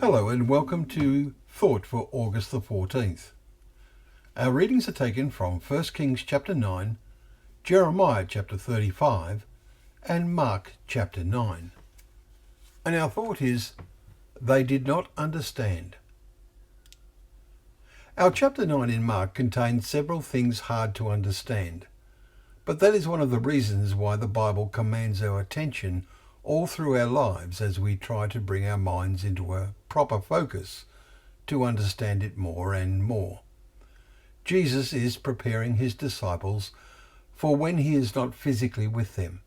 Hello and welcome to Thought for August the 14th. Our readings are taken from 1 Kings chapter 9, Jeremiah chapter 35 and Mark chapter 9. And our thought is, they did not understand. Our chapter 9 in Mark contains several things hard to understand, but that is one of the reasons why the Bible commands our attention all through our lives as we try to bring our minds into a proper focus to understand it more and more. Jesus is preparing his disciples for when he is not physically with them.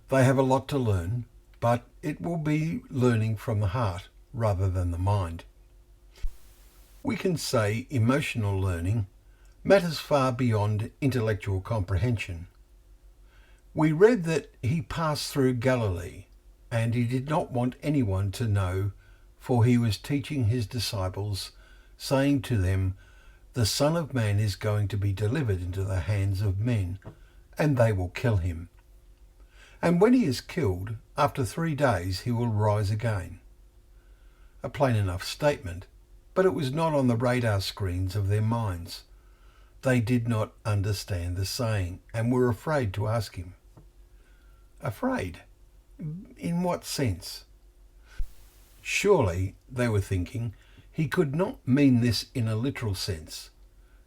They have a lot to learn, but it will be learning from the heart rather than the mind. We can say emotional learning matters far beyond intellectual comprehension. We read that he passed through Galilee, and he did not want anyone to know, for he was teaching his disciples, saying to them, "The Son of Man is going to be delivered into the hands of men, and they will kill him. And when he is killed, after 3 days he will rise again." A plain enough statement, but it was not on the radar screens of their minds. They did not understand the saying, and were afraid to ask him. Afraid? In what sense? Surely, they were thinking, he could not mean this in a literal sense.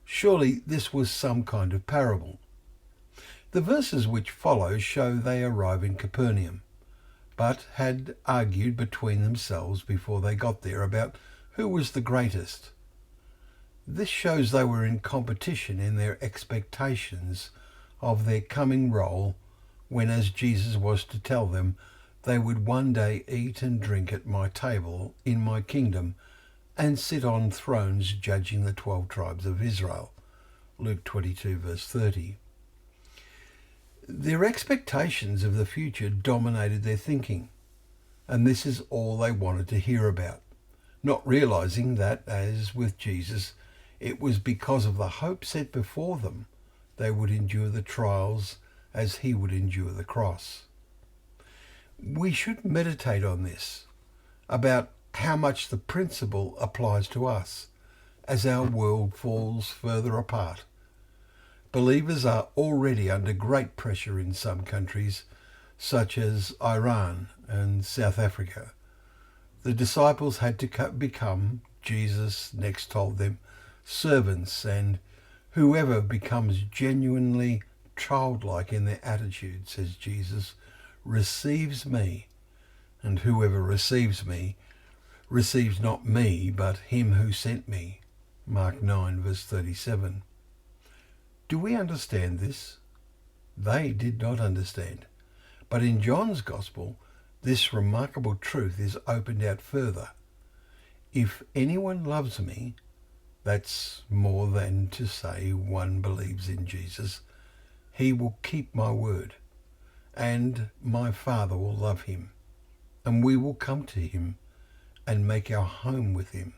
Surely this was some kind of parable. The verses which follow show they arrive in Capernaum, but had argued between themselves before they got there about who was the greatest. This shows they were in competition in their expectations of their coming role when, as Jesus was to tell them, they would one day eat and drink at my table in my kingdom and sit on thrones judging the 12 tribes of Israel. Luke 22 verse 30. Their expectations of the future dominated their thinking, and this is all they wanted to hear about, not realizing that, as with Jesus, it was because of the hope set before them they would endure the trials as he would endure the cross. We should meditate on this, about how much the principle applies to us as our world falls further apart. Believers are already under great pressure in some countries, such as Iran and South Africa. The disciples had to become, Jesus next told them, servants, and whoever becomes genuinely childlike in their attitude, says Jesus, receives me, and whoever receives me receives not me, but him who sent me. Mark 9 verse 37. Do we understand this? They did not understand. But in John's Gospel, this remarkable truth is opened out further. If anyone loves me, that's more than to say one believes in Jesus, he will keep my word, and my Father will love him, and we will come to him and make our home with him.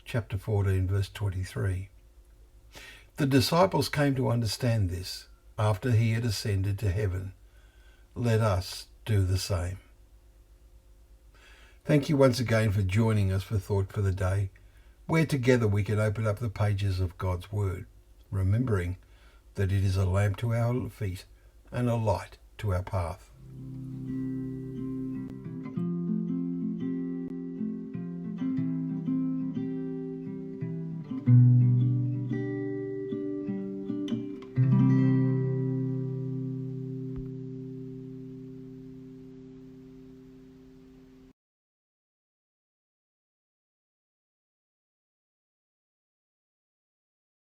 Chapter 14 verse 23. The disciples came to understand this after he had ascended to heaven. Let us do the same. Thank you once again for joining us for Thought for the Day, where together we can open up the pages of God's Word, remembering that it is a lamp to our feet and a light to our path.